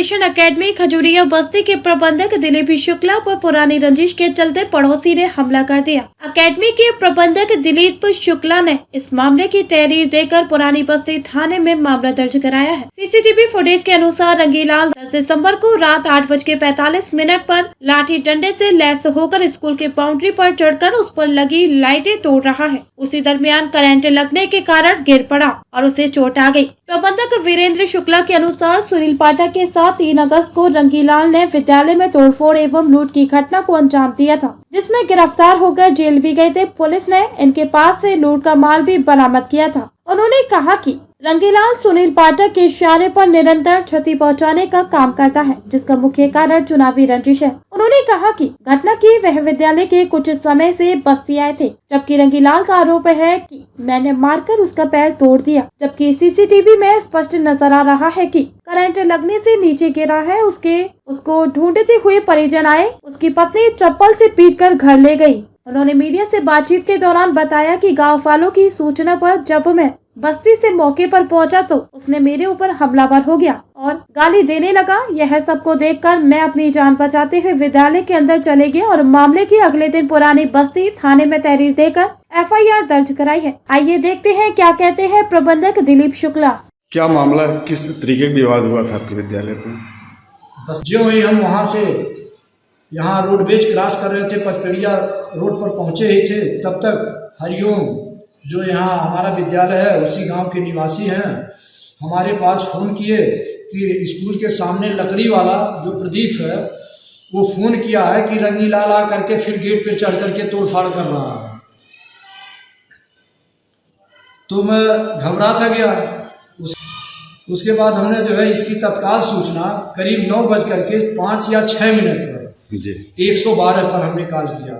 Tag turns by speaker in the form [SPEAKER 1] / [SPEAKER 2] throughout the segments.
[SPEAKER 1] Foundation academy Khajuria बस्ती के प्रबंधक दिलीप शुक्ला पर पुरानी रंजिश के चलते पड़ोसी ने हमला कर दिया। एकेडमी के प्रबंधक दिलीप शुक्ला ने इस मामले की तहरीर देकर पुरानी बस्ती थाने में मामला दर्ज कराया है। सीसीटीवी फुटेज के अनुसार रंगीलाल 10 दिसंबर को रात 8:45 पर लाठी डंडे से लैस होकर स्कूल के बाउंड्री पर चढ़कर उस पर लगी लाइटें तोड़ रहा है। उसी दरमियान करंट लगने के कारण गिर पड़ा और उसे चोट आ गई। प्रबंधक वीरेंद्र शुक्ला के अनुसार सुनील पाठक के साथ 3 अगस्त को रंगीलाल ने विद्यालय में तोड़फोड़ एवं लूट की घटना को अंजाम दिया था, जिसमें गिरफ्तार होकर जेल भी गए थे। पुलिस ने इनके पास से लूट का माल भी बरामद किया था। उन्होंने कहा कि रंगीलाल सुनील पाठक के इशारे पर निरंतर क्षति पहुंचाने का काम करता है, जिसका मुख्य कारण चुनावी रंजिश है। उन्होंने कहा कि घटना की वह विद्यालय के कुछ समय से बस्ती आए थे, जबकि रंगीलाल का आरोप है कि मैंने मारकर उसका पैर तोड़ दिया, जबकि सीसीटीवी में स्पष्ट नजर आ रहा है कि करंट लगने से नीचे गिरा है। उसको ढूंढते हुए परिजन आए, उसकी पत्नी चप्पल से पीटकर घर ले गई। उन्होंने मीडिया से बातचीत के दौरान बताया कि गांव वालों की सूचना पर जब मैं बस्ती से मौके पर पहुंचा तो उसने मेरे ऊपर हमलावर हो गया और गाली देने लगा। यह सबको देखकर मैं अपनी जान बचाते हुए विद्यालय के अंदर चले गए और मामले की अगले दिन पुरानी बस्ती थाने में तहरीर देकर FIR दर्ज कराई है। आइए देखते हैं क्या कहते हैं प्रबंधक दिलीप शुक्ला।
[SPEAKER 2] क्या मामला, किस तरीके का विवाद हुआ था आपके विद्यालय पर?
[SPEAKER 3] बस जो ही हम वहाँ से यहाँ रोडवेज क्रॉस कर रहे थे, पचपेड़िया रोड पर पहुँचे ही थे, तब तक हरिओम जो यहाँ हमारा विद्यालय है उसी गांव के निवासी हैं, हमारे पास फ़ोन किए कि स्कूल के सामने लकड़ी वाला जो प्रदीप है वो फ़ोन किया है कि रंगीलाल आ करके फिर गेट पे चढ़ करके तोड़फाड़ कर रहा है। तो मैं घबरा सा गया। उसके बाद हमने जो है इसकी तत्काल सूचना करीब 9:05 या 6 मिनट पर 112 पर हमने कॉल किया।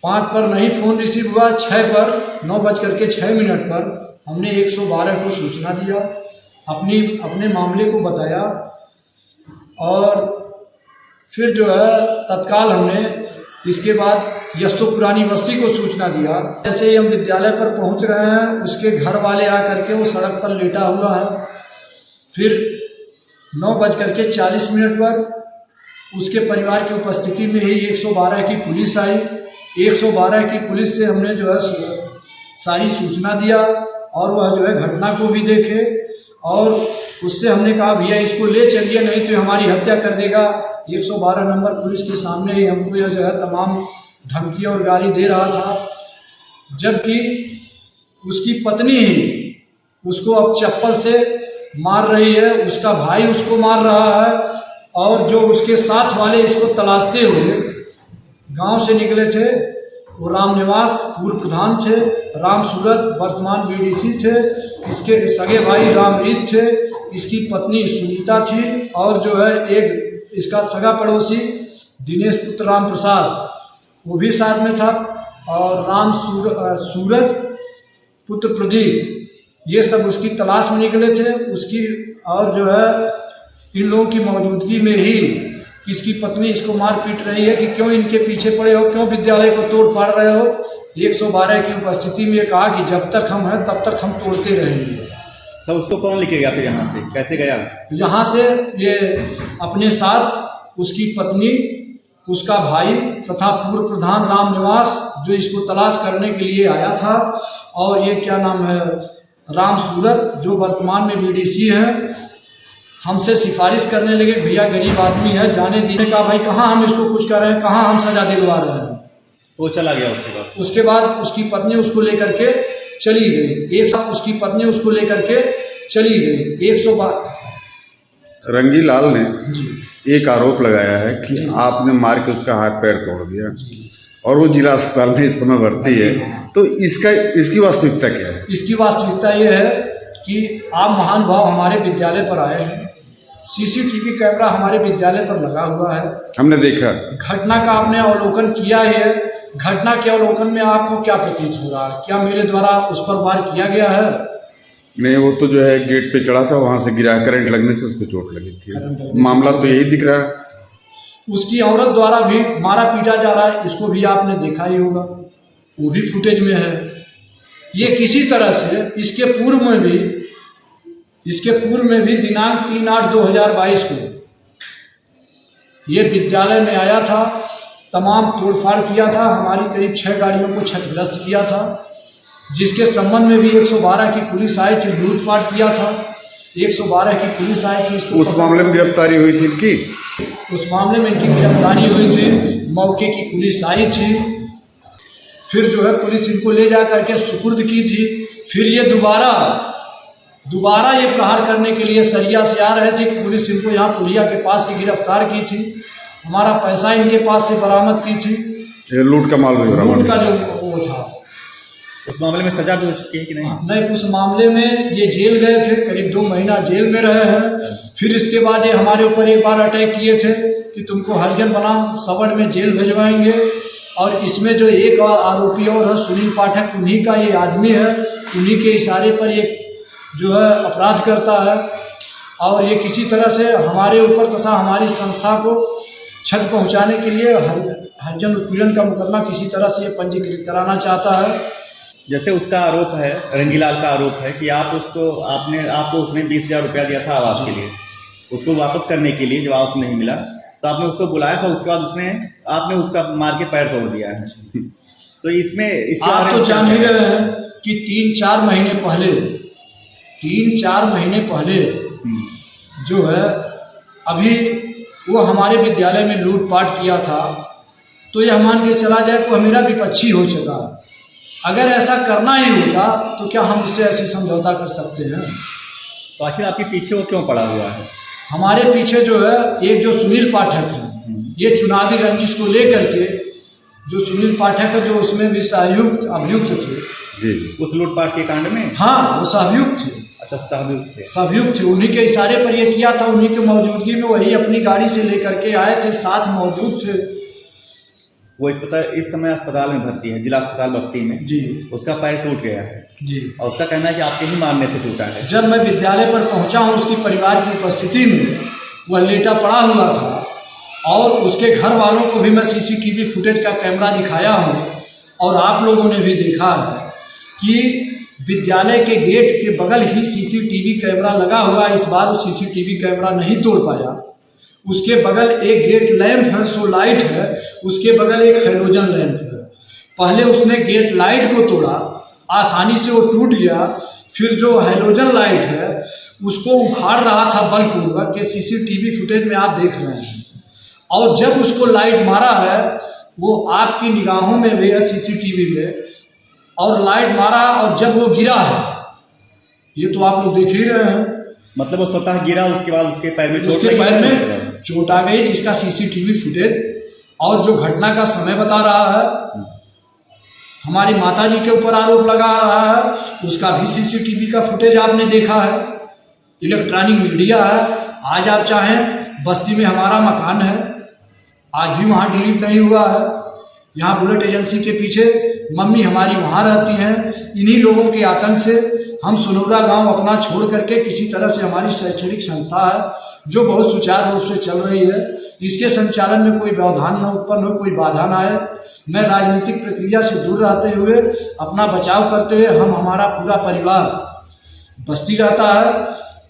[SPEAKER 3] 5 पर नहीं फ़ोन रिसीव हुआ, 6 पर 9:06 पर हमने 112 को सूचना दिया, अपने मामले को बताया और फिर जो है तत्काल हमने इसके बाद यशो पुरानी बस्ती को सूचना दिया। जैसे ही हम विद्यालय पर पहुंच रहे हैं उसके घर वाले आकर के वो सड़क पर लेटा हुआ है। फिर 9:40 पर उसके परिवार की उपस्थिति में ही 112 की पुलिस आई। 112 की पुलिस से हमने जो है सारी सूचना दिया और वह जो है घटना को भी देखे और उससे हमने कहा भैया इसको ले चलिए, नहीं तो हमारी हत्या कर देगा। 112 नंबर पुलिस के सामने ही हमको यह जो है तमाम धमकी और गाली दे रहा था, जबकि उसकी पत्नी ही उसको अब चप्पल से मार रही है, उसका भाई उसको मार रहा है और जो उसके साथ वाले इसको तलाशते हुए गांव से निकले थे वो राम निवास पूर्व प्रधान थे, राम सूरत वर्तमान BDC थे, इसके सगे भाई रामरीत थे, इसकी पत्नी सुनीता थी और जो है एक इसका सगा पड़ोसी दिनेश पुत्र राम प्रसाद वो भी साथ में था और सूरज पुत्र प्रदीप, ये सब उसकी तलाश में निकले थे। उसकी और जो है इन लोगों की मौजूदगी में ही इसकी पत्नी इसको मार पीट रही है कि क्यों इनके पीछे पड़े हो, क्यों विद्यालय को तोड़ फाड़ रहे हो। 112 की उपस्थिति में कहा कि जब तक हम हैं तब तक हम तोड़ते रहेंगे।
[SPEAKER 4] तो उसको कौन लेके गया फिर यहाँ से, कैसे गया?
[SPEAKER 3] यहाँ से ये अपने साथ उसकी पत्नी, उसका भाई तथा पूर्व प्रधान राम निवास जो इसको तलाश करने के लिए आया था और ये क्या नाम है राम सूरत जो वर्तमान में BDC हैं, हमसे सिफारिश करने लगे भैया गरीब आदमी है जाने दीजिए। कहा भाई कहाँ हम इसको कुछ कर रहे हैं, कहाँ हम सजा दिलवा रहे हैं।
[SPEAKER 4] वो चला गया। उसके बाद
[SPEAKER 3] उसकी पत्नी उसको लेकर के चली गई। उसकी पत्नी उसको लेकर के चली गई। 112
[SPEAKER 2] रंगीलाल ने एक आरोप लगाया है कि आपने मार के उसका हाथ पैर तोड़ दिया और वो जिला अस्पताल में इस समय भर्ती है। तो इसकी वास्तविकता क्या है? इसकी वास्तविकता ये है कि आप महान भाव हमारे विद्यालय पर आए हैं, CCTV कैमरा हमारे विद्यालय पर लगा हुआ है, हमने देखा। घटना का आपने अवलोकन किया है। घटना के अवलोकन में आपको क्या प्रतीत हो रहा है? क्या मेरे द्वारा उस पर वार किया गया है? नहीं, वो तो जो है गेट पे चढ़ा था, वहां से गिरा, करंट लगने से उसको चोट लगी थी। मामला तो यही दिख रहा है।
[SPEAKER 3] उसकी औरत द्वारा भी मारा पीटा जा रहा है, इसको भी आपने देखा ही होगा, वो भी फुटेज में है। ये किसी तरह से इसके पूर्व में भी इसके पूर्व में भी दिनांक 3/8/2022 को ये विद्यालय में आया था, तमाम तोड़फाड़ किया था, हमारी करीब 6 गाड़ियों को क्षतिग्रस्त किया था, जिसके संबंध में भी 112 की पुलिस आई थी, लूटपाट किया था। 112 की पुलिस आई थी।
[SPEAKER 2] उस मामले में गिरफ्तारी हुई थी इनकी?
[SPEAKER 3] उस मामले में इनकी गिरफ्तारी हुई थी, मौके की पुलिस आई थी, फिर जो है पुलिस इनको ले जा करके सुपुर्द की थी। फिर ये दोबारा ये प्रहार करने के लिए सरिया से आ रहे थे कि पुलिस इनको यहाँ पुलिया के पास से गिरफ्तार की थी, हमारा पैसा इनके पास से बरामद की थी,
[SPEAKER 2] ये लूट का माल भी बरामद,
[SPEAKER 3] लूट का जो वो था।
[SPEAKER 4] उस मामले में सजा भी हो चुकी है कि नहीं?
[SPEAKER 3] नहीं, उस मामले में ये जेल गए थे, करीब 2 महीना जेल में रहे हैं। फिर इसके बाद ये हमारे ऊपर एक बार अटैक किए थे कि तुमको हरिजन बनाम सवर्ण में जेल भिजवाएंगे, और इसमें जो एक और आरोपी और है सुनील पाठक, उन्हीं का ये आदमी है, उन्हीं के इशारे पर ये जो है अपराध करता है, और ये किसी तरह से हमारे ऊपर तथा हमारी संस्था को क्षति पहुंचाने के लिए हरिजन उत्पीड़न का मुकदमा किसी तरह से ये पंजीकृत कराना चाहता है।
[SPEAKER 4] जैसे उसका आरोप है, रंगीलाल का आरोप है कि आपको उसने 20,000 रुपया दिया था आवास के लिए, उसको वापस करने के लिए जब आवास नहीं मिला तो आपने उसको बुलाया था, उसके बाद आपने उसका मार के पैर तोड़ दिया है। तो इसमें
[SPEAKER 3] आप तो जान ही रहे हैं कि 3-4 महीने पहले जो है अभी वो हमारे विद्यालय में लूटपाट किया था, तो यह मान के चला जाए तो मेरा विपक्षी हो चुका। अगर ऐसा करना ही होता तो क्या हम उससे ऐसी समझौता कर सकते हैं?
[SPEAKER 4] तो आखिर आपके पीछे वो क्यों पड़ा हुआ है?
[SPEAKER 3] हमारे पीछे जो है एक जो सुनील पाठक है, ये चुनावी रंजिश को लेकर के, जो सुनील पाठक है जो उसमें भी अभियुक्त थे
[SPEAKER 2] जी,
[SPEAKER 4] उस लूटपाट के कांड में।
[SPEAKER 3] हाँ, वो सहयुक्त थे।
[SPEAKER 4] अच्छा,
[SPEAKER 3] सहयुक्त थे, उन्हीं के इशारे पर ये किया था, उन्हीं की मौजूदगी में वही अपनी गाड़ी से लेकर के आए थे, साथ मौजूद थे।
[SPEAKER 4] वो इस समय अस्पताल में भर्ती है, जिला अस्पताल बस्ती में
[SPEAKER 3] जी। उसका
[SPEAKER 4] पैर टूट गया है
[SPEAKER 3] जी,
[SPEAKER 4] और उसका कहना है कि आपके ही मारने से टूटा है।
[SPEAKER 3] जब मैं विद्यालय पर पहुंचा हूं, उसकी परिवार की उपस्थिति में वह लेटा पड़ा हुआ था, और उसके घर वालों को भी मैं CCTV फुटेज का कैमरा दिखाया हूं, और आप लोगों ने भी देखा है कि विद्यालय के गेट के बगल ही CCTV कैमरा लगा हुआ। इस बार वो CCTV कैमरा नहीं तोड़ पाया। उसके बगल एक गेट लैंप है, सो लाइट है, उसके बगल एक हैलोजन लैंप है। पहले उसने गेट लाइट को तोड़ा, आसानी से वो टूट गया। फिर जो हैलोजन लाइट है उसको उखाड़ रहा था बलपूर्वक, ये CCTV फुटेज में आप देख रहे हैं। और जब उसको लाइट मारा है, वो आपकी निगाहों में भी है CCTV में, और लाइट मारा, और जब वो गिरा है, ये तो आप लोग देख ही रहे हैं।
[SPEAKER 4] मतलब वो स्वतः गिरा, उसके बाद उसके पैर में
[SPEAKER 3] चोट आ गई, जिसका CCTV फुटेज और जो घटना का समय बता रहा है। हमारी माताजी के ऊपर आरोप लगा रहा है, उसका भी CCTV का फुटेज आपने देखा है, इलेक्ट्रॉनिक मीडिया है। आज आप चाहें, बस्ती में हमारा मकान है, आज भी वहाँ डिलीट नहीं हुआ है। यहाँ बुलेट एजेंसी के पीछे मम्मी हमारी वहाँ रहती हैं। इन्हीं लोगों के आतंक से हम सुनौरा गांव अपना छोड़ करके, किसी तरह से हमारी शैक्षणिक संस्था है जो बहुत सुचारू रूप से चल रही है, इसके संचालन में कोई व्यवधान न उत्पन्न हो, कोई बाधा न आए। मैं राजनीतिक प्रक्रिया से दूर रहते हुए, अपना बचाव करते हुए, हमारा पूरा परिवार बस्ती रहता है।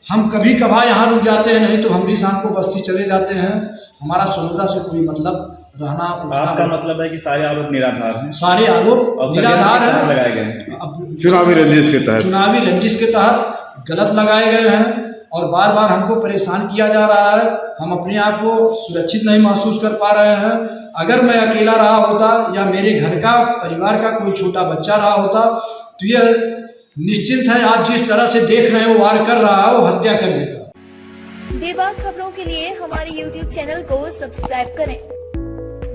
[SPEAKER 3] हम कभी कभार यहाँ रुक जाते हैं, नहीं तो हम भी शाम को बस्ती चले जाते हैं। हमारा सुनौरा से कोई मतलब रहना।
[SPEAKER 4] आपका मतलब है कि सारे आरोप निराधार हैं?
[SPEAKER 3] सारे आरोप निराधार हैं,
[SPEAKER 4] लगाए गए
[SPEAKER 2] चुनावी रंजिश के तहत गलत लगाए गए हैं, और बार बार हमको परेशान किया जा रहा है। हम अपने आप को सुरक्षित नहीं महसूस कर पा रहे हैं। अगर मैं अकेला रहा होता या मेरे घर का परिवार का कोई छोटा बच्चा रहा होता तो यह निश्चिंत है, आप जिस तरह से देख रहे हैं वो वार कर रहा है, वो हत्या कर देगा।
[SPEAKER 5] बेबाक खबरों के लिए हमारे YouTube चैनल को सब्सक्राइब करें।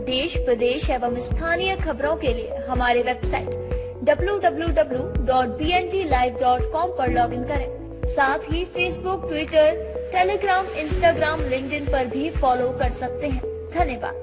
[SPEAKER 5] देश, प्रदेश एवं स्थानीय खबरों के लिए हमारे वेबसाइट www.bntlive.com पर लॉगिन करें। साथ ही Facebook, Twitter, Telegram, Instagram, LinkedIn पर भी फॉलो कर सकते हैं। धन्यवाद।